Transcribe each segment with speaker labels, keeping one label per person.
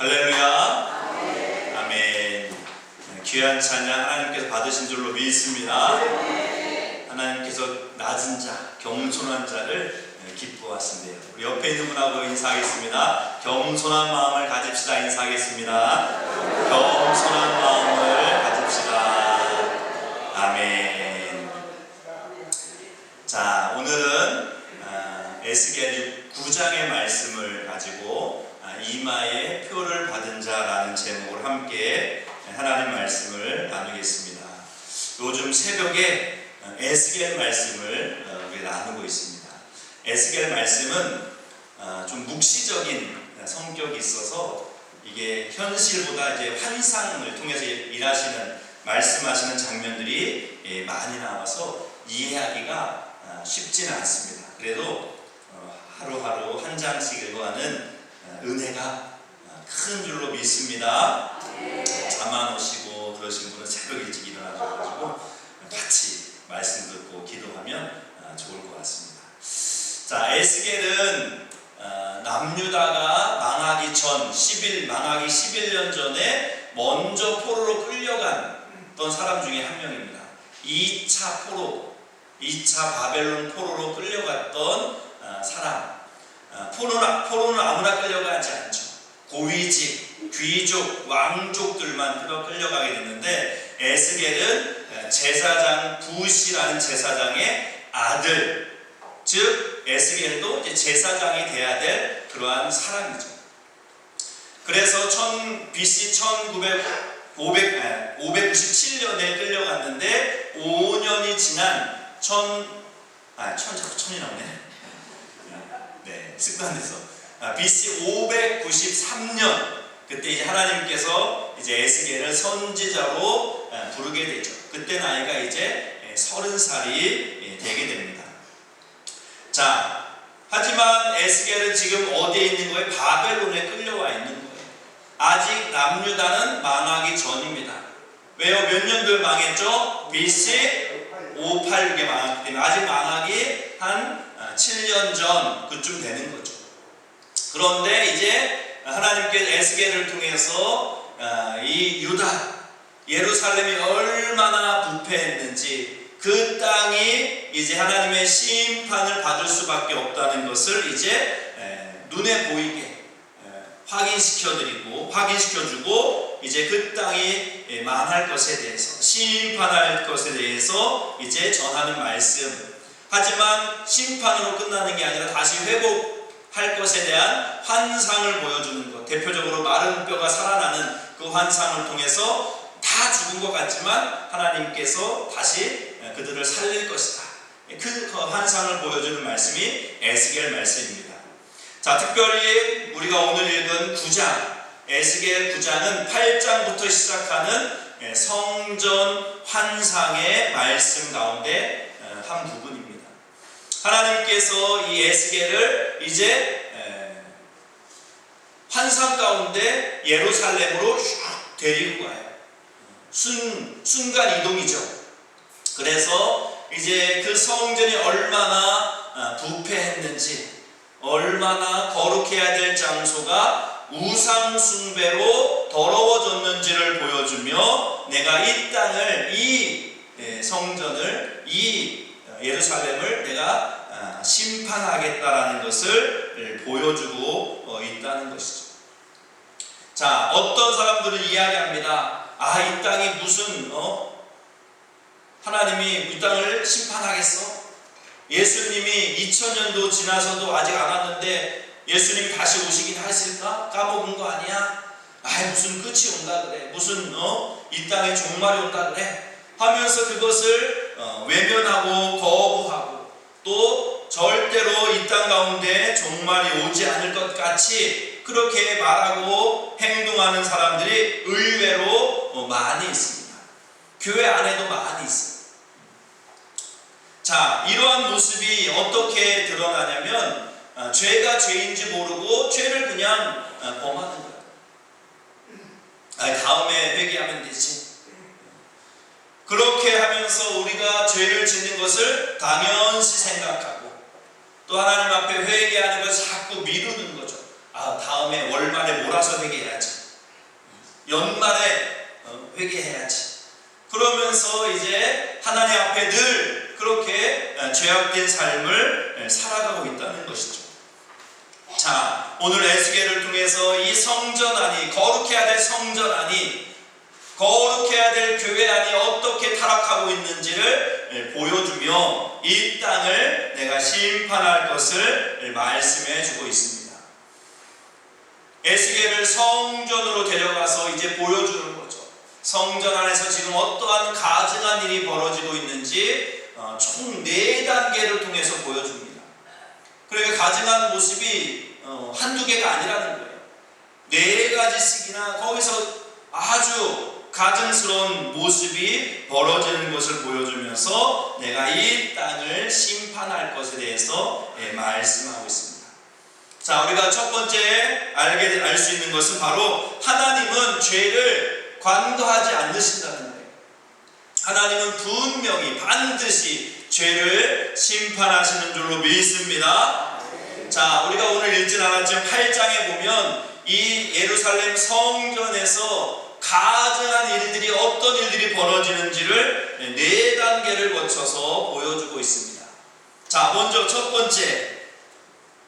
Speaker 1: 할렐루야. 아멘. 귀한 찬양 하나님께서 받으신 줄로 믿습니다. 하나님께서 낮은 자, 겸손한 자를 기뻐하신대요. 우리 옆에 있는 분하고 인사하겠습니다. 겸손한 마음을 가집시다. 인사하겠습니다. 겸손한 마음을 가집시다. 아멘. 자, 오늘은 에스겔 9장의 말씀을 가지고 이마에 표를 받은 자라는 제목으로 함께 하나님 말씀을 나누겠습니다. 요즘 새벽에 에스겔 말씀을 나누고 있습니다. 에스겔 말씀은 좀 묵시적인 성격이 있어서 이게 현실보다 이제 환상을 통해서 일하시는 말씀하시는 장면들이 많이 나와서 이해하기가 쉽지는 않습니다. 그래도 하루하루 한 장씩 읽어가는 은혜가 큰 줄로 믿습니다. 잠 안 오시고 그러신 분은 새벽 일찍 일어나셔가지고 같이 말씀 듣고 기도하면 좋을 것 같습니다. 자, 에스겔은 남유다가 망하기 전 망하기 11년 전에 먼저 포로로 끌려갔던 사람 중에 한 명입니다. 2차 바벨론 포로로 끌려갔던 사람. 포로는 아무나 끌려가지 않죠. 고위직, 귀족, 왕족들만 끌려가게 됐는데 에스겔은 제사장 부시라는 제사장의 아들, 즉 에스겔도 이제 제사장이 돼야 될 그러한 사람이죠. 그래서 BC 597년에 끌려갔는데 5년이 지난 자꾸 천이 나오네. 네, 습관돼서 BC 593년 그때 이제 하나님께서 이제 에스겔을 선지자로 부르게 되죠. 그때 나이가 이제 30살이 되게 됩니다. 자, 하지만 에스겔은 지금 어디에 있는 거예요? 바벨론에 끌려와 있는 거예요. 아직 남유다는 망하기 전입니다. 왜요? 몇 년도에 망했죠? BC 586에 망했기 때문에 아직 망하기 한 7년 전 그쯤 되는 거죠. 그런데 이제 하나님께서 에스겔을 통해서 이 유다 예루살렘이 얼마나 부패했는지 그 땅이 이제 하나님의 심판을 받을 수밖에 없다는 것을 이제 눈에 보이게 확인시켜주고 이제 그 땅이 망할 것에 대해서 심판할 것에 대해서 이제 전하는 말씀. 하지만 심판으로 끝나는 게 아니라 다시 회복할 것에 대한 환상을 보여주는 것. 대표적으로 마른 뼈가 살아나는 그 환상을 통해서 다 죽은 것 같지만 하나님께서 다시 그들을 살릴 것이다. 그 환상을 보여주는 말씀이 에스겔 말씀입니다. 자, 특별히 우리가 오늘 읽은 9장, 에스겔 9장은 8장부터 시작하는 성전 환상의 말씀 가운데 한 부분입니다. 하나님께서 이 에스겔을 이제 환상 가운데 예루살렘으로 슉 데리고 가요. 순간 이동이죠. 그래서 이제 그 성전이 얼마나 부패했는지, 얼마나 거룩해야 될 장소가 우상 숭배로 더러워졌는지를 보여주며 내가 이 땅을, 이 성전을, 이 예루살렘을 내가 심판하겠다라는 것을 보여주고 있다는 것이죠. 자, 어떤 사람들은 이야기합니다. 이 땅이 무슨 하나님이 이 땅을 심판하겠어? 예수님이 2000년도 지나서도 아직 안 왔는데 예수님이 다시 오시긴 하실까? 까먹은 거 아니야? 무슨 끝이 온다 그래? 무슨 이 땅에 종말이 온다 그래? 하면서 그것을 외면하고 거부하고 또 절대로 이 땅 가운데 종말이 오지 않을 것 같이 그렇게 말하고 행동하는 사람들이 의외로 많이 있습니다. 교회 안에도 많이 있어요. 자, 이러한 모습이 어떻게 드러나냐면 죄가 죄인지 모르고 죄를 그냥 범하는 거예요. 다음에 회개하면 되지. 그렇게 하면서 우리가 죄를 짓는 것을 당연시 생각하고 또 하나님 앞에 회개하는 것을 자꾸 미루는 거죠. 다음 다음에 월말에 몰아서 회개해야지. 연말에 회개해야지. 그러면서 이제 하나님 앞에 늘 그렇게 죄악된 삶을 살아가고 있다는 것이죠. 자, 오늘 에스겔을 통해서 이 성전 안이, 거룩해야 될 성전 안이, 거룩해야 될 교회 안이 어떻게 타락하고 있는지를 보여주며 이 땅을 내가 심판할 것을 말씀해 주고 있습니다. 에스겔을 성전으로 데려가서 이제 보여주는 거죠. 성전 안에서 지금 어떠한 가증한 일이 벌어지고 있는지 총 4단계를 통해서 보여줍니다. 그러니까 가증한 모습이 한두 개가 아니라는 거예요. 4가지씩이나 거기서 아주 가증스러운 모습이 벌어지는 것을 보여주면서 내가 이 땅을 심판할 것에 대해서 말씀하고 있습니다. 자, 우리가 첫 번째 알 수 있는 것은 바로 하나님은 죄를 관과하지 않으신다는 거예요. 하나님은 분명히 반드시 죄를 심판하시는 줄로 믿습니다. 자, 우리가 오늘 읽진 않았지만 8장에 보면 이 예루살렘 성전에서 가증한 일들이, 어떤 일들이 벌어지는지를 4단계를 거쳐서 보여주고 있습니다. 자, 먼저 첫 번째,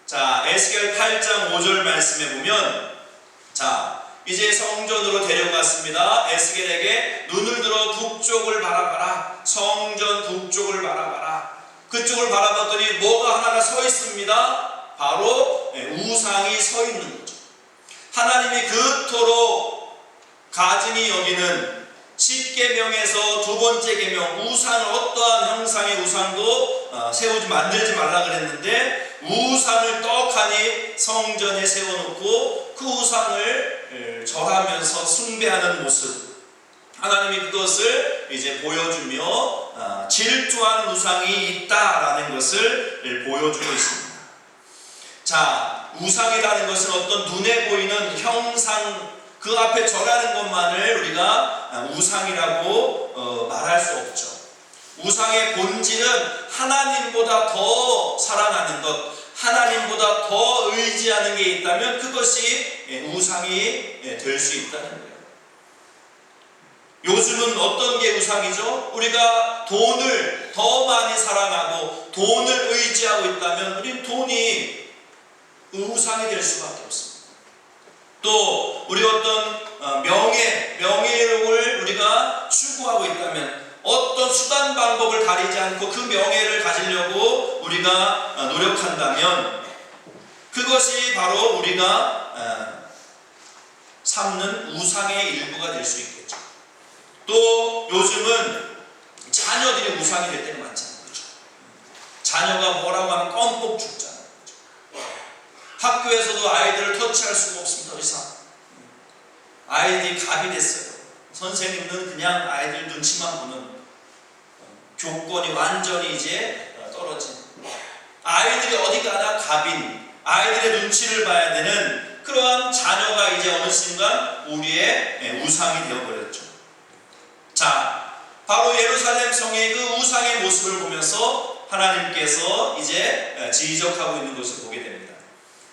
Speaker 1: 자, 에스겔 8장 5절 말씀에 보면, 자, 이제 성전으로 데려갔습니다. 에스겔에게 눈을 들어 북쪽을 바라봐라. 성전 북쪽을 바라봐라. 그쪽을 바라봤더니 뭐가 하나가 서 있습니다. 바로 우상이 서 있는 거죠. 하나님이 그토록 가증히 여기는 10계명에서 두 번째 계명, 우상을, 어떠한 형상의 우상도 만들지 말라 그랬는데 우상을 떡하니 성전에 세워놓고 그 우상을 절하면서 숭배하는 모습, 하나님이 그것을 이제 보여주며 질투한 우상이 있다라는 것을 보여주고 있습니다. 자, 우상이라는 것은 어떤 눈에 보이는 형상, 그 앞에 절하는 것만을 우리가 우상이라고 말할 수 없죠. 우상의 본질은 하나님보다 더 사랑하는 것, 하나님보다 더 의지하는 게 있다면 그것이 우상이 될 수 있다는 거예요. 요즘은 어떤 게 우상이죠? 우리가 돈을 더 많이 사랑하고 돈을 의지하고 있다면 우리 돈이 우상이 될 수밖에 없습니다. 또 우리 어떤 명예를 우리가 추구하고 있다면 어떤 수단 방법을 가리지 않고 그 명예를 가지려고 우리가 노력한다면 그것이 바로 우리가 삼는 우상의 일부가 될 수 있겠죠. 또 요즘은 자녀들이 우상이 될 때가 많잖아요. 그렇죠? 자녀가 뭐라고 하면 껌뻑 죽잖아요. 그렇죠? 학교에서도 아이들을 터치할 수가 없습니다. 더 이상 아이들이 갑이 됐어요. 선생님은 그냥 아이들 눈치만 보는, 교권이 완전히 이제 떨어진, 아이들이 어디 가나 갑인, 아이들의 눈치를 봐야 되는 그러한 자녀가 이제 어느 순간 우리의 우상이 되어버렸죠. 자, 바로 예루살렘 성의 그 우상의 모습을 보면서 하나님께서 이제 지적하고 있는 것을 보게 됩니다.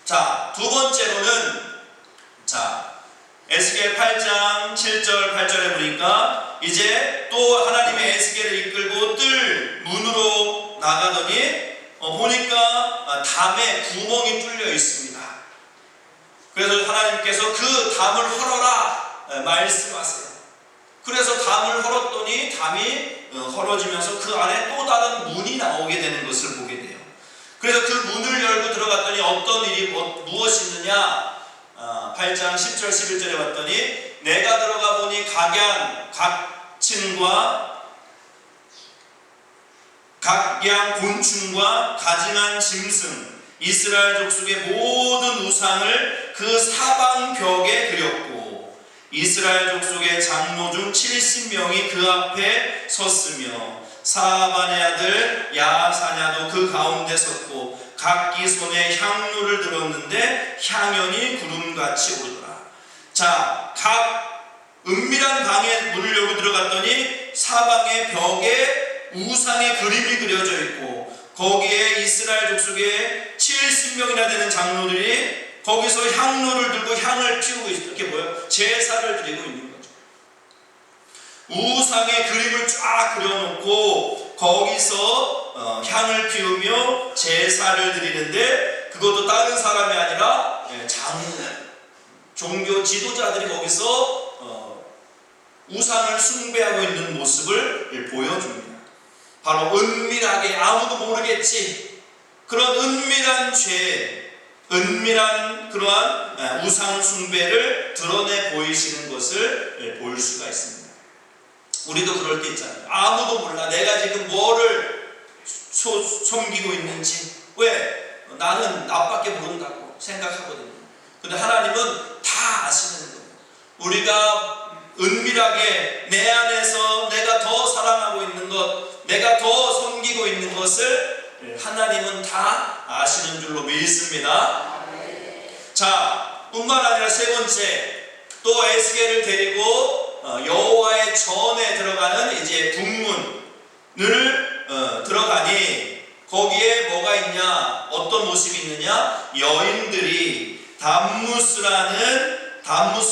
Speaker 1: 자, 두 번째로는, 자, 에스겔 8장 7절 8절에 보니까 이제 또 하나님의 에스겔을 이끌고 뜰 문으로 나가더니 보니까 담에 구멍이 뚫려 있습니다. 그래서 하나님께서 그 담을 헐어라 말씀하세요. 그래서 담을 헐었더니 담이 헐어지면서 그 안에 또 다른 문이 나오게 되는 것을 보게 돼요. 그래서 그 문을 열고 들어갔더니 어떤 일이 무엇이 있느냐, 8장 10절 11절에 봤더니 내가 들어가 보니 각양 곤충과 가증한 짐승, 이스라엘 족속의 모든 우상을 그 사방 벽에 그렸고 이스라엘 족속의 장로 중 70명이 그 앞에 섰으며 사반의 아들 야사냐도 그 가운데 섰고 각기 손에 향로를 들었는데 향연이 구름같이 오르더라. 자, 각 은밀한 방에 문을 열고 들어갔더니 사방의 벽에 우상의 그림이 그려져 있고 거기에 이스라엘 족속의 70명이나 되는 장로들이 거기서 향로를 들고 향을 피우고 있어요. 이게 뭐예요? 제사를 드리고 있는 거죠. 우상의 그림을 쫙 그려놓고 거기서 향을 피우며 제사를 드리는데, 그것도 다른 사람이 아니라 종교 지도자들이 거기서 우상을 숭배하고 있는 모습을 보여줍니다. 바로 은밀하게 아무도 모르겠지, 그런 은밀한 죄, 은밀한 그러한 우상 숭배를 드러내 보이시는 것을 볼 수가 있습니다. 우리도 그럴 때 있잖아요. 아무도 몰라 내가 지금 뭐를 섬기고 있는지. 왜? 나는 나밖에 모른다고 생각하거든요. 근데 하나님은 다 아시는 거예요. 우리가 은밀하게 내 안에서 내가 더 사랑하고 있는 것, 내가 더 섬기고 있는 것을 하나님은 다 아시는 줄로 믿습니다. 자, 뿐만 아니라 세 번째, 또 에스겔을 데리고 여호와의 전에 들어가는 이제 북문을 들어가니 거기에 뭐가 있냐, 어떤 모습이 있느냐, 여인들이 담무스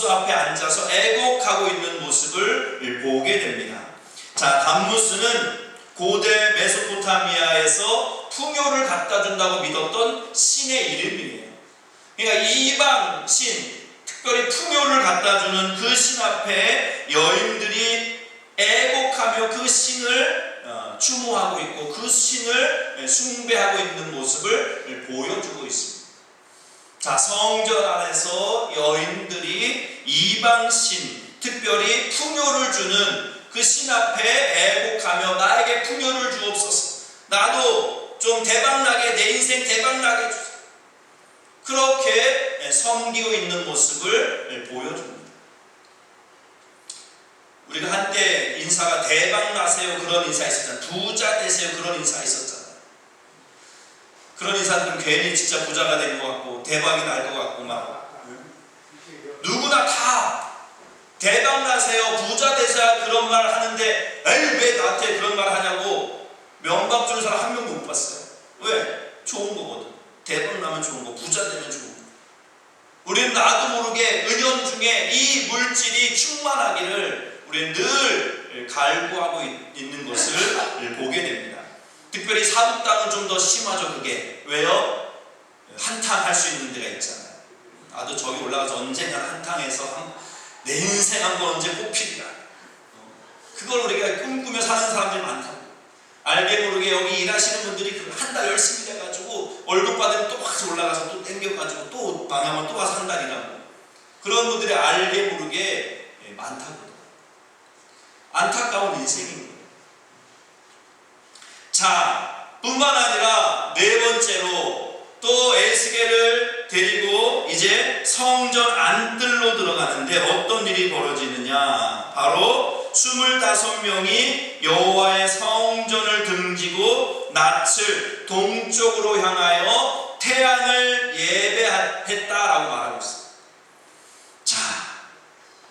Speaker 1: 앞에 앉아서 애곡하고 있는 모습을 보게 됩니다. 자, 담무스는 고대 메소포타미아에서 풍요를 갖다 준다고 믿었던 신의 이름이에요. 그러니까 이방 신, 특별히 풍요를 갖다 주는 그 신 앞에 여인들이 애곡하며 그 신을 추모하고 있고 그 신을 숭배하고 있는 모습을 보여주고 있습니다. 자, 성전 안에서 여인들이 이방 신, 특별히 풍요를 주는 그 신 앞에 애곡하며 나에게 풍요를 주옵소서, 나도 좀 대박나게, 내 인생 대박나게 주소서, 그렇게 섬기고 있는 모습을 보여줍니다. 우리가 한때 인사가 대박나세요 그런 인사 있었잖아요. 부자 되세요 그런 인사 있었잖아요. 그런 인사들은 괜히 진짜 부자가 된 것 같고 대박이 날 것 같고 막 누구나 다 대박 나세요, 부자 되세요 그런 말 하는데, 에이 왜 나한테 그런 말 하냐고 면박 주는 사람 한 명도 못 봤어요. 왜? 좋은 거거든. 대박 나면 좋은 거, 부자 되면 좋은 거. 우리는 나도 모르게 은연중에 이 물질이 충만하기를 우리는 늘 갈구하고 있는 것을 보게 됩니다. 특별히 사북 땅은 좀 더 심하죠. 그게 왜요? 한탕 할 수 있는 데가 있잖아요. 나도 저기 올라가서 언젠가 한탕해서 내 인생 한번 언제 뽑히리라, 그걸 우리가 꿈꾸며 사는 사람들이 많다고. 알게 모르게 여기 일하시는 분들이 한 달 열심히 해가지고 월급 받으면 또 와서 올라가서 또 땡겨가지고 또 방향을 또 와서 한 달 일하고, 그런 분들이 알게 모르게 많다고. 안타까운 인생인 거예요. 자, 뿐만 아니라 네 번째로 또 에스겔을 데리고 이제 성전 안뜰로 들어가는데 어떤 일이 벌어지느냐, 바로 25명이 여호와의 성전을 등지고 낯을 동쪽으로 향하여 태양을 예배했다라고 말하고 있어요. 자,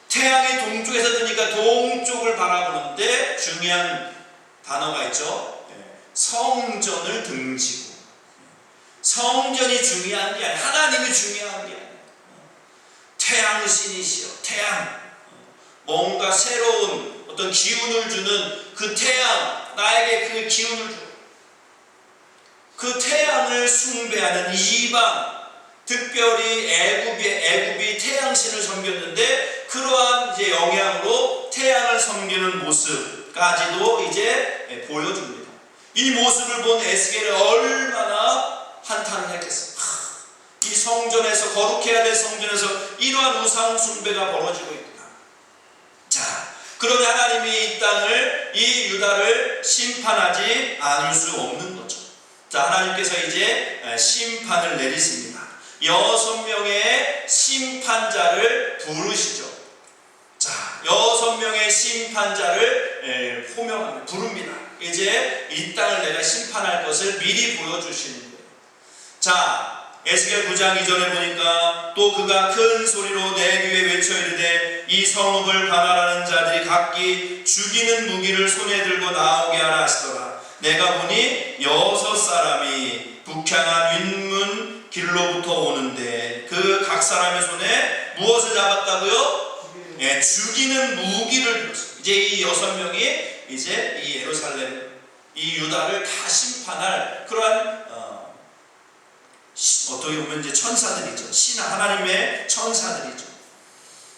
Speaker 1: 태양이 동쪽에서 뜨니까 동쪽을 바라보는데 중요한 단어가 있죠. 성전을 등지고. 성전이 중요한 게 아니라 하나님이 중요한 게 아니라 태양신이시여, 태양, 뭔가 새로운 어떤 기운을 주는 그 태양, 나에게 그 기운을 줘. 그 태양을 숭배하는 이방, 특별히 애굽이 태양신을 섬겼는데 그러한 이제 영향으로 태양을 섬기는 모습까지도 이제 보여줍니다. 이 모습을 본 에스겔은 얼마나 한탄을 했겠어요. 이 성전에서, 거룩해야 될 성전에서 이러한 우상 숭배가 벌어지고 있구나. 자, 그러니 하나님이 이 땅을, 이 유다를 심판하지 않을 수 없는 거죠. 자, 하나님께서 이제 심판을 내리십니다. 6명의 심판자를 부르시죠. 자, 6명의 심판자를 호명합니다. 부릅니다. 이제 이 땅을 내가 심판할 것을 미리 보여주시는 거예요. 자, 에스겔 9장 2절에 보니까 또 그가 큰 소리로 내 귀에 외쳐 이르되 이 성읍을 반환하는 자들이 각기 죽이는 무기를 손에 들고 나오게 하라 하시더라. 내가 보니 6 사람이 북향한 윗문 길로부터 오는데 그 각 사람의 손에 무엇을 잡았다고요? 예, 죽이는 무기를 들었어요. 이제 이 6명이 이제 이 예루살렘, 이 유다를 다 심판할 그러한 어떻게 보면 이제 천사들이죠. 하나님의 천사들이죠.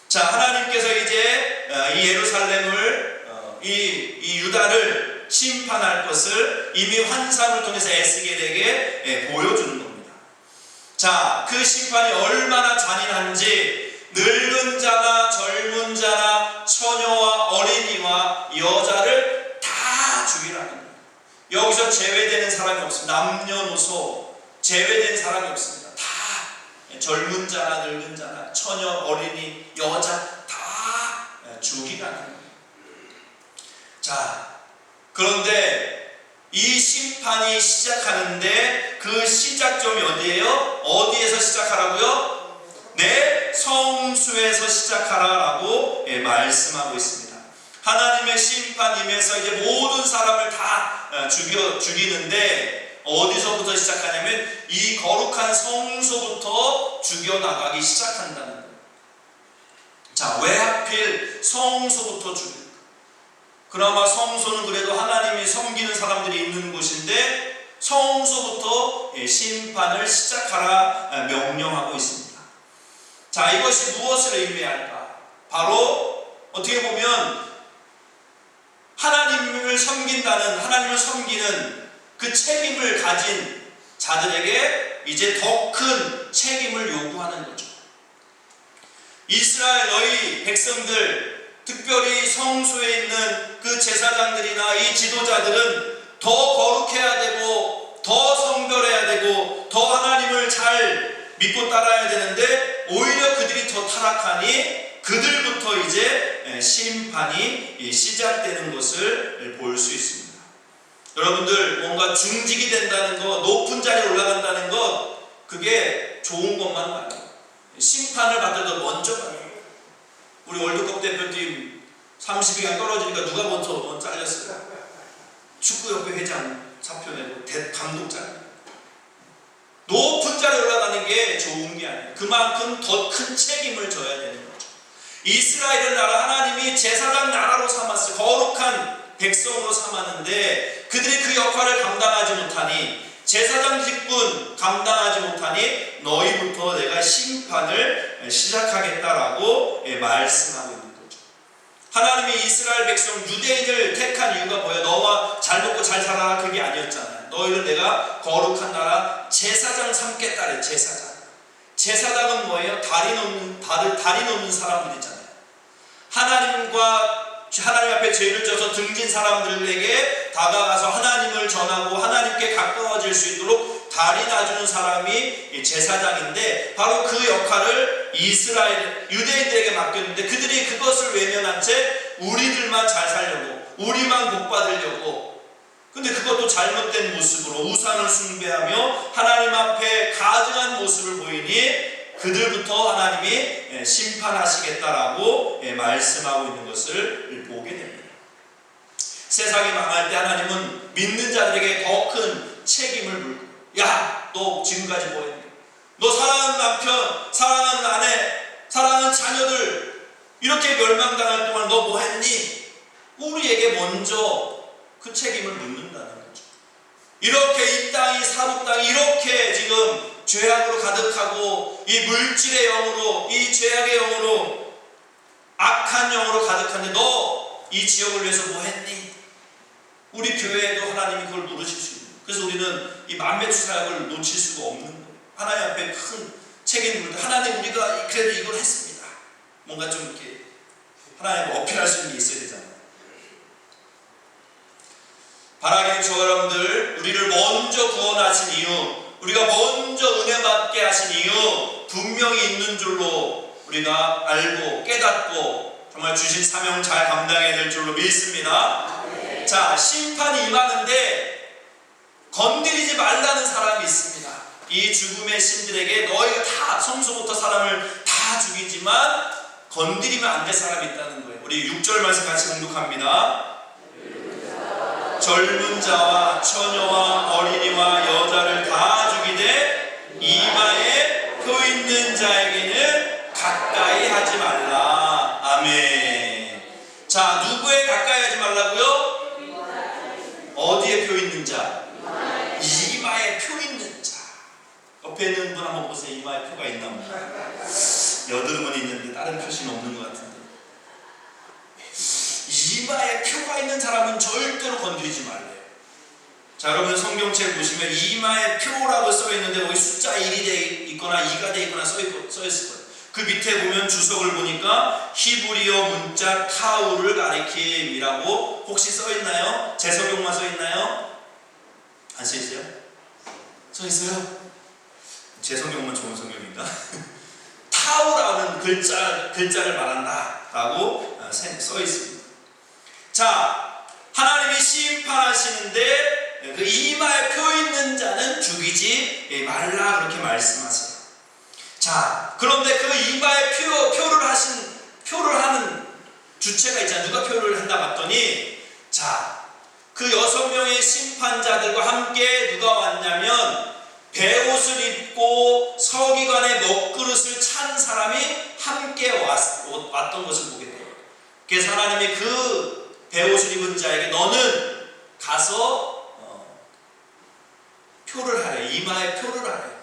Speaker 1: 자, 하나님께서 이제 이 예루살렘을 이 유다를 심판할 것을 이미 환상을 통해서 에스겔에게 보여주는 겁니다. 자, 그 심판이 얼마나 잔인한지 늙은 자나 젊은 자나 처녀와 어린이와 여자를 다 죽이라는 거예요. 여기서 제외되는 사람이 없습니다. 남녀노소 제외된 사람이 없습니다. 다 젊은 자나 늙은 자나 처녀, 어린이, 여자 다 죽이라는 거예요. 자, 그런데 이 심판이 시작하는데 그 시작점이 어디예요? 어디에서 시작하라고요? 네, 성수에서 시작하라라고 말씀하고 있습니다. 하나님의 심판임에서 이제 모든 사람을 다 죽이는데 어디서부터 시작하냐면 이 거룩한 성소부터 죽여나가기 시작한다는 거예요. 자, 왜 하필 성소부터 죽일까? 그나마 성소는 그래도 하나님이 섬기는 사람들이 있는 곳인데 성소부터 심판을 시작하라 명령하고 있습니다. 자, 이것이 무엇을 의미할까? 바로 어떻게 보면 하나님을 섬기는 그 책임을 가진 자들에게 이제 더 큰 책임을 요구하는 거죠. 이스라엘 너희 백성들, 특별히 성소에 있는 그 제사장들이나 이 지도자들은 더 거룩해야 되고 더 성별해야 되고 더 하나님을 잘 믿고 따라야 되는데 오히려 그들이 더 타락하니 그들부터 이제 심판이 시작되는 것을 볼 수 있습니다. 여러분들, 뭔가 중직이 된다는 것, 높은 자리에 올라간다는 것, 그게 좋은 것만 아니에요. 심판을 받아도 먼저 가요. 우리 월드컵 대표팀 30위가 떨어지니까 누가 먼저 잘렸어요? 축구협회 회장 사표 내고 감독 잘려요. 높은 자리에 올라가는 게 좋은 게 아니에요. 그만큼 더 큰 책임을 져야 되는 거죠. 이스라엘의 나라, 하나님이 제사장 나라로 삼았어요. 거룩한 백성으로 삼았는데 그들이 그 역할을 감당하지 못하니, 제사장 직분 감당하지 못하니 너희부터 내가 심판을 시작하겠다라고 말씀하고 있는 거죠. 하나님이 이스라엘 백성 유대인을 택한 이유가 뭐예요? 너와 잘 먹고 잘 살아라, 그게 아니었잖아요. 너희를 내가 거룩한 나라 제사장 삼겠다래. 제사장은 뭐예요? 다리 놓는 사람들이잖아요. 하나님 앞에 죄를 져서 등진 사람들에게 다가가서 하나님을 전하고 하나님께 가까워질 수 있도록 다리 놔주는 사람이 제사장인데, 바로 그 역할을 이스라엘 유대인들에게 맡겼는데 그들이 그것을 외면한 채 우리들만 잘 살려고, 우리만 복 받으려고, 근데 그것도 잘못된 모습으로 우상을 숭배하며 하나님 앞에 가증한 모습을 보이니 그들부터 하나님이 심판하시겠다라고 말씀하고 있는 것을 보게 됩니다. 세상이 망할 때 하나님은 믿는 자들에게 더 큰 책임을 물고, 야, 너 지금까지 뭐 했니? 너 사랑하는 남편, 사랑하는 아내, 사랑하는 자녀들 이렇게 멸망당할 동안 너 뭐 했니? 우리에게 먼저 그 책임을 묻는다는 거죠. 이렇게 이 땅이, 사국 땅이 이렇게 지금 죄악으로 가득하고 이 물질의 영으로, 이 죄악의 영으로, 악한 영으로 가득한데 너 이 지역을 위해서 뭐 했니? 우리 교회에도 하나님이 그걸 물으실 수 있는 거예요. 그래서 우리는 이 만배추 사역을 놓칠 수가 없는 거예요. 하나님 앞에 큰 책임을 물고, 하나님 우리가 그래도 이걸 했습니다. 뭔가 좀 이렇게 하나님을 어필할 수 있는 게 있어야 되잖아요. 바라기는 저와 여러분들, 우리를 먼저 구원하신 이유, 우리가 먼저 은혜 받게 하신 이유 분명히 있는 줄로 우리가 알고 깨닫고 정말 주신 사명을 잘 감당해야 될 줄로 믿습니다. 네. 자, 심판이 임하는데 건드리지 말라는 사람이 있습니다. 이 죽음의 신들에게 너희가 다 성소부터 사람을 다 죽이지만 건드리면 안 될 사람이 있다는 거예요. 우리 6절 말씀 같이 공독합니다. 젊은 자와 처녀와 어린이와 여자를 다 죽이되 이마에 표 있는 자에게는 가까이 하지 말라. 아멘. 자, 누구에 가까이 하지 말라고요? 어디에 표 있는 자? 이마에 표 있는 자. 옆에 있는 분 한번 보세요. 이마에 표가 있나 없나? 여드름은 있는데 다른 표시는 없는 것 같은데. 이마에 표가 있는 사람은 절대로 건드리지 말래요. 자, 여러분 성경책 보시면 이마에 표라고 써 있는데 거기 숫자 1이 돼 있거나 2가 돼 있거나 써 있을 거예요. 그 밑에 보면 주석을 보니까 히브리어 문자 타우를 가리킴이라고 혹시 써 있나요? 제 성경만 써 있나요? 안 써 있어요? 써 있어요? 제 성경만 좋은 성경인가? 타우라는 글자를 말한다 라고 써 있습니다. 자, 하나님이 심판하시는데 그 이마에 표 있는 자는 죽이지 말라 그렇게 말씀하세요. 자, 그런데 그 이마에 표를 하는 주체가 있잖아요. 누가 표를 한다 봤더니, 자, 그 6명의 심판자들과 함께 누가 왔냐면 베옷을 입고 서기관의 먹그릇을 찬 사람이 함께 왔던 것을 보게 돼요. 그래서 하나님이 그 베옷을 입은 자에게 너는 가서 표를 하래. 이마에 표를 하래.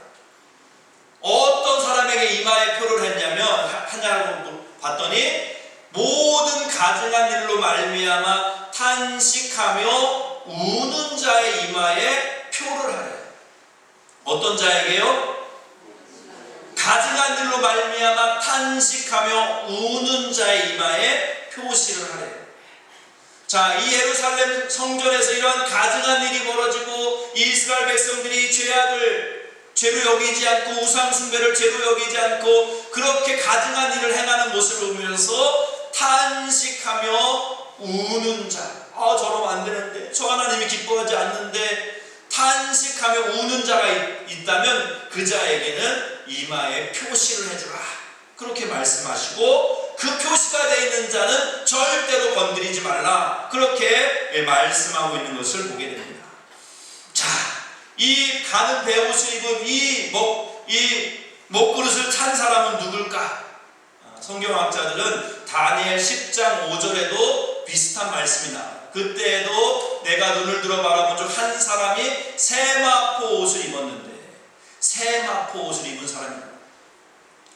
Speaker 1: 어떤 사람에게 이마에 표를 하냐고 봤더니 모든 가증한 일로 말미암아 탄식하며 우는 자의 이마에 표를 하래. 어떤 자에게요? 가증한 일로 말미암아 탄식하며 우는 자의 이마에 표시를 하래. 자, 이 예루살렘 성전에서 이러한 가증한 일이 벌어지고 이스라엘 백성들이 죄로 여기지 않고 우상 숭배를 죄로 여기지 않고 그렇게 가증한 일을 행하는 모습을 보면서 탄식하며 우는 자. 저러면 안 되는데, 저 하나님이 기뻐하지 않는데, 탄식하며 우는 자가 있다면 그 자에게는 이마에 표시를 해주라. 그렇게 말씀하시고 그 표시가 되어 있는 자는 절대로 건드리지 말라. 그렇게 말씀하고 있는 것을 보게 됩니다. 자, 이 가는 베옷을 입은 이 먹그릇을 찬 사람은 누굴까? 성경학자들은 다니엘 10장 5절에도 비슷한 말씀이 나와요. 그때에도 내가 눈을 들어 바라본 중 한 사람이 세마포 옷을 입었는데, 세마포 옷을 입은 사람입니다.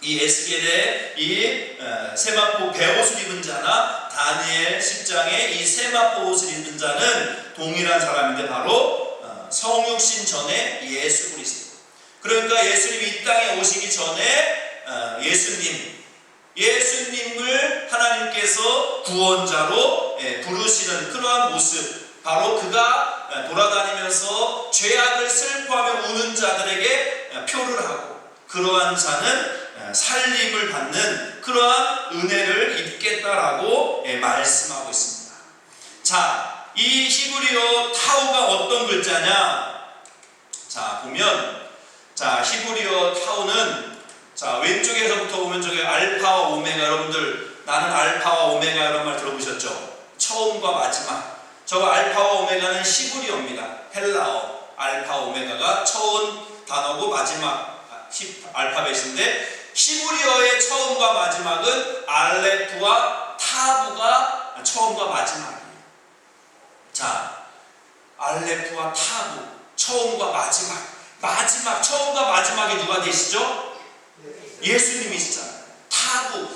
Speaker 1: 이 에스겔의 이 세마포 베옷을 입은 자나 다니엘 10장의 이 세마포 옷을 입은 자는 동일한 사람인데 바로 성육신 전에 예수 그리스도. 그러니까 예수님이 이 땅에 오시기 전에 예수님을 하나님께서 구원자로 부르시는 그러한 모습, 바로 그가 돌아다니면서 죄악을 슬퍼하며 우는 자들에게 표를 하고 그러한 자는 살림을 받는 그러한 은혜를 입겠다라고 말씀하고 있습니다. 자, 이 히브리어 타우가 어떤 글자냐? 자, 보면, 자, 히브리어 타우는, 자, 왼쪽에서부터 보면 저게 알파와 오메가. 여러분들 나는 알파와 오메가 이런 말 들어보셨죠? 처음과 마지막. 저거 알파와 오메가는 히브리어입니다. 헬라어. 알파 오메가가 처음 단어고 마지막 알파벳인데, 히브리어의 처음과 마지막은 알레프와 타부가 처음과 마지막이에요. 자, 알레프와 타부, 처음과 마지막, 처음과 마지막이 누가 되시죠? 예수님이시잖아요. 타부.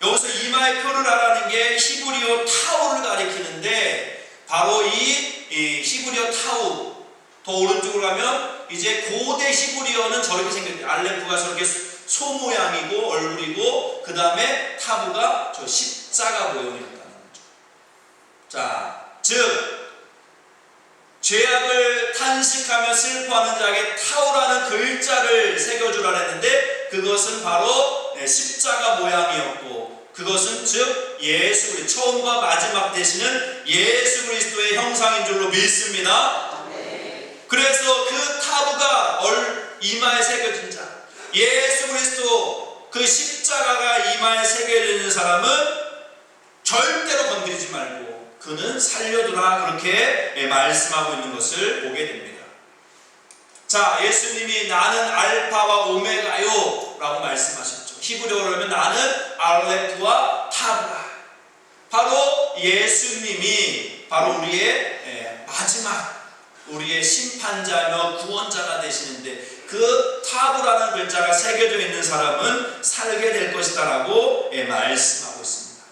Speaker 1: 여기서 이마에 표를 하라는 게 히브리어 타우를 가리키는데, 바로 이 히브리어 타우, 더 오른쪽으로 가면 이제 고대 히브리어는 저렇게 생겼대요. 알레프가 저렇게 소 모양이고 얼굴이고, 그 다음에 타부가 저 십자가 모형이었다는 거죠. 자, 즉 죄악을 탄식하며 슬퍼하는 자에게 타우라는 글자를 새겨주라 했는데, 그것은 바로 십자가 모양이었고, 그것은 즉 예수 그리스도, 처음과 마지막 되시는 예수 그리스도의 형상인 줄로 믿습니다. 그래서 그 타부가 이마에 새겨진 자, 예수 그리스도 그 십자가가 이마에 새겨져 있는 사람은 절대로 건드리지 말고 그는 살려두라, 그렇게 말씀하고 있는 것을 보게 됩니다. 자, 예수님이 나는 알파와 오메가요 라고 말씀하셨죠. 히브리어로 하면 나는 알레프와 타브라. 바로 예수님이 바로 우리의 마지막 우리의 심판자며 구원자가 되시는데 그 타브라는 글자가 새겨져 있는 사람은 살게 될 것이다 라고 말씀하고 있습니다.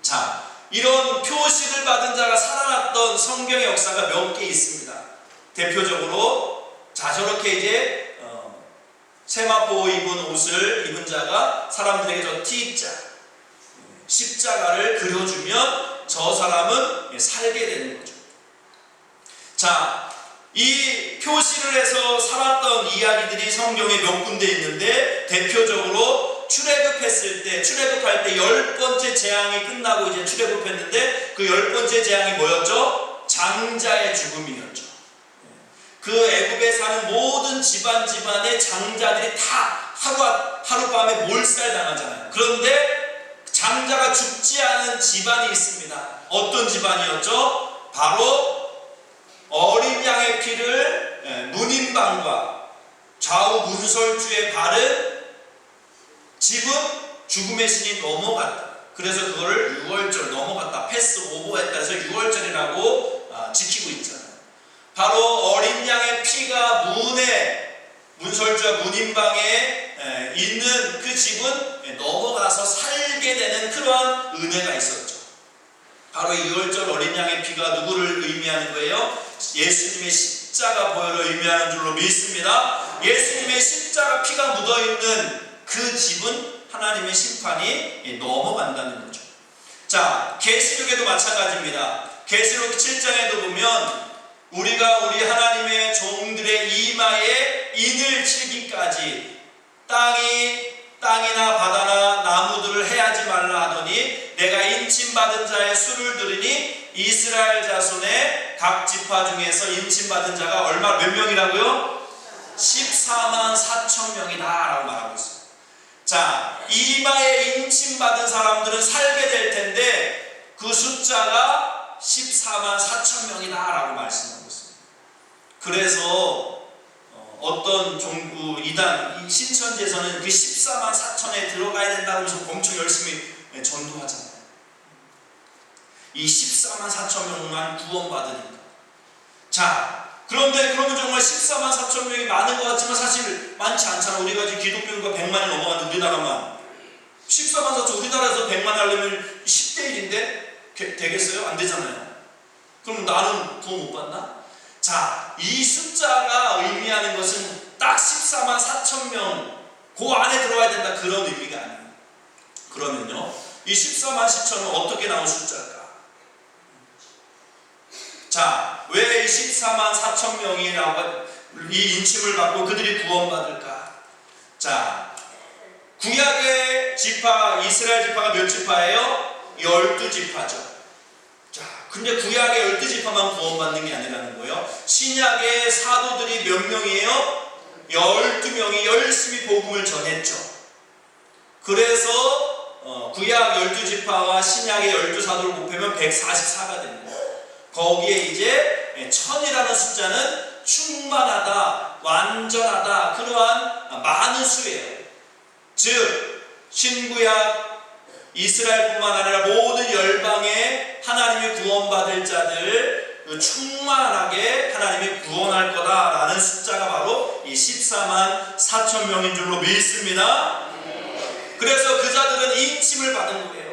Speaker 1: 자, 이런 표식을 받은 자가 살아났던 성경의 역사가 몇 개 있습니다. 대표적으로 자, 저렇게 이제 세마포 입은 옷을 입은 자가 사람들에게 저 T자 십자가를 그려주면 저 사람은 살게 되는 거죠. 자, 이 표시를 해서 살았던 이야기들이 성경에 몇 군데 있는데 대표적으로 출애굽할 때 10번째 재앙이 끝나고 이제 출애굽했는데 그 10번째 재앙이 뭐였죠? 장자의 죽음이었죠. 그 애굽에 사는 모든 집안의 장자들이 다 하룻밤에 몰살당하잖아요. 그런데 장자가 죽지 않은 집안이 있습니다. 어떤 집안이었죠? 바로 어린 양의 피를 문인방과 좌우 문설주에 바른 집은 죽음의 신이 넘어갔다. 그래서 그거를 6월절 넘어갔다. 패스 오버했다 해서 6월절이라고 지키고 있잖아요. 바로 어린 양의 피가 문설주와 문인방에 있는 그 집은 넘어가서 살게 되는 그러한 은혜가 있었죠. 바로 6월절 어린 양의 피가 누구를 의미하는 거예요? 예수님의 십자가 보혈을 의미하는 줄로 믿습니다. 예수님의 십자가 피가 묻어있는 그 집은 하나님의 심판이 넘어간다는 거죠. 자, 계시록에도 마찬가지입니다. 계시록 7장에도 보면 우리가 우리 하나님의 종들의 이마에 인을 치기까지 땅이나 바다나 나무들을 해하지 말라 하더니 내가 인침받은 자의 수를 들으니 이스라엘 자손의 각 지파 중에서 인침받은 자가 몇 명이라고요? 14만 4천 명이다 라고 말하고 있어요. 자, 이마에 인침받은 사람들은 살게 될 텐데 그 숫자가 14만 4천 명이다 라고 말씀하고 있습니다. 그래서 어떤 종구 이단 신천지에서는 그 14만 4천에 들어가야 된다고 해서 엄청 열심히 전도하잖아요. 이 14만 4천 명만 구원받으니까. 자, 그런데 그러면 정말 14만 4천 명이 많은 것 같지만 사실 많지 않잖아. 우리가 지금 기독교인가 100만이 넘어가는 우리나라만 14만 4천, 우리나라에서 100만 하려면 10대 1인데 되겠어요? 안 되잖아요. 그럼 나는 구원 못 받나? 자, 이 숫자가 의미하는 것은 딱 14만 4천 명 그 안에 들어와야 된다 그런 의미가 아니에요. 그러면요, 이 14만 4천은 어떻게 나온 숫자일까? 자, 왜 이 14만 4천 명이라고 이 인침을 받고 그들이 구원받을까? 자, 구약의 지파, 이스라엘 지파가 몇 지파예요? 12지파죠. 자, 근데 구약의 12지파만 구원받는 게 아니라는 거예요. 신약의 사도들이 몇 명이에요? 12명이 열심히 복음을 전했죠. 그래서 구약 12지파와 신약의 12사도를 곱하면 144가 됩니다. 거기에 이제 1000이라는 숫자는 충만하다, 완전하다, 그러한 많은 수예요. 즉 신구약 이스라엘뿐만 아니라 모든 열방에 하나님이 구원받을 자들 충만하게 하나님이 구원할 거다라는 숫자가 바로 이 14만 4천 명인 줄로 믿습니다. 그래서 그 자들은 인침을 받은 거예요.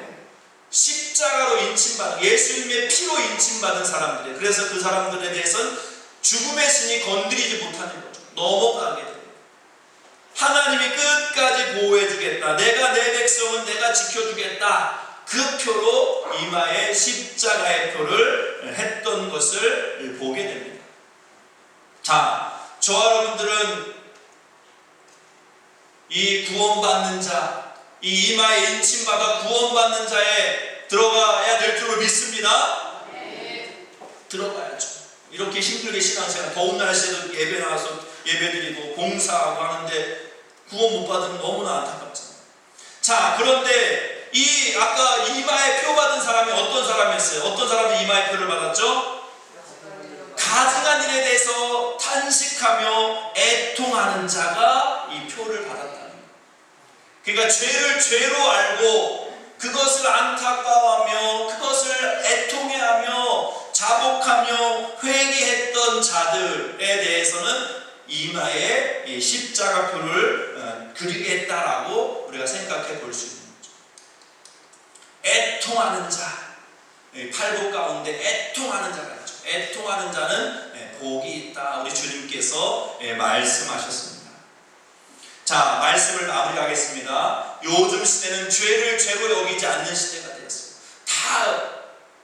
Speaker 1: 십자가로 인침받은, 예수님의 피로 인침받은 사람들이에요. 그래서 그 사람들에 대해서는 죽음의 신이 건드리지 못하는 거죠. 넘어가게 돼요. 하나님이 끝까지 보호해주겠다. 내가 내 백성은 내가 지켜주겠다. 그 표로 이마에 십자가의 표를 했던 것을 보게 됩니다. 자, 저와 여러분들은 이 구원받는 자, 이 이마에 인침받아 구원받는 자에 들어가야 될 줄로 믿습니다. 네. 들어가야죠. 이렇게 힘들게 신앙생활, 더운 날씨에도 예배 나와서 예배드리고 봉사하고 하는데 구원 못 받으면 너무나 안타깝잖아요. 자, 그런데 이 아까 이마에 표 받은 사람이 어떤 사람이었어요? 어떤 사람이 이마에 표를 받았죠? 가증한 일에 대해서 탄식하며 애통하는 자가 이 표를 받았다는 거예요. 그러니까 죄를 죄로 알고 그것을 안타까워하며 그것을 애통해하며 자복하며 회개했던 자들에 대해서는 이마에 이 십자가표를 그리겠다라고 우리가 생각해 볼 수 있는 거죠. 애통하는 자, 팔복 가운데 애통하는 자가 있죠. 애통하는 자는 복이 있다. 우리 주님께서 말씀하셨습니다. 자, 말씀을 마무리하겠습니다. 요즘 시대는 죄를 죄로 여기지 않는 시대가 되었어요. 다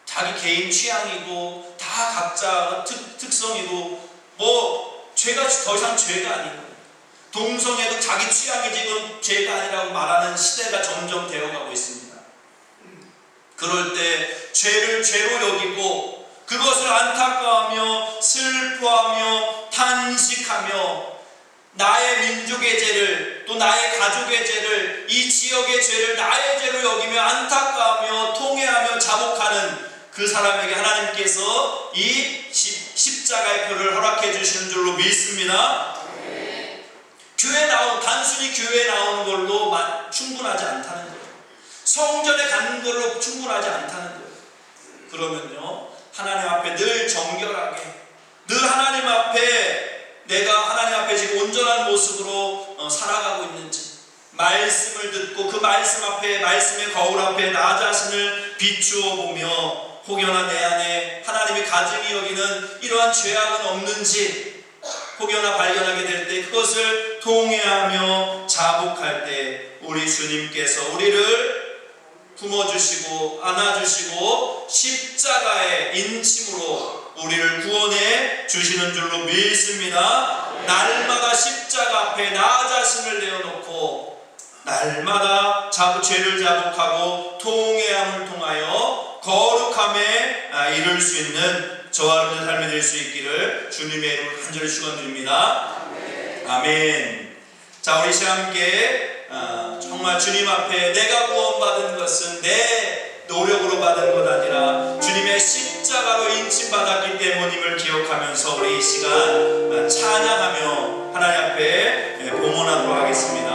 Speaker 1: 자기 개인 취향이고 다 각자 특성이고 뭐 죄가 더 이상 죄가 아니고 동성애도 자기 취향이지 그건 죄가 아니라고 말하는 시대가 점점 되어가고 있습니다. 그럴 때 죄를 죄로 여기고 그것을 안타까워하며 슬퍼하며 탄식하며 나의 민족의 죄를 또 나의 가족의 죄를 이 지역의 죄를 나의 죄로 여기며 안타까워하며 통회하며 자복하는 그 사람에게 하나님께서 이 십자가의 표를 허락해 주시는 줄로 믿습니다. 교회 단순히 교회에 나오는 걸로 충분하지 않다는 거예요. 성전에 가는 걸로 충분하지 않다는 거예요. 그러면요, 하나님 앞에 늘 정결하게, 늘 하나님 앞에 내가 하나님 앞에 지금 온전한 모습으로 살아가고 있는지, 말씀을 듣고 그 말씀 앞에, 말씀의 거울 앞에 나 자신을 비추어 보며 혹여나 내 안에 하나님이 가증히 여기는 이러한 죄악은 없는지 혹여나 발견하게 될 때 그것을 통회하며 자복할 때 우리 주님께서 우리를 품어주시고 안아주시고 십자가의 인침으로 우리를 구원해 주시는 줄로 믿습니다. 날마다 십자가 앞에 나 자신을 내어놓고 날마다 죄를 자복하고 통회함을 통하여 거룩함에 이룰 수 있는 저와 여러분의 삶이 될 수 있기를 주님의 이름으로 간절히 축원드립니다. 아멘. 자, 우리 함께 정말 주님 앞에 내가 구원받은 것은 내 노력으로 받은 것 아니라 주님의 십자가로 인침받았기 때문임을 기억하면서 우리 이 시간 찬양하며 하나님 앞에 봉헌하도록 하겠습니다.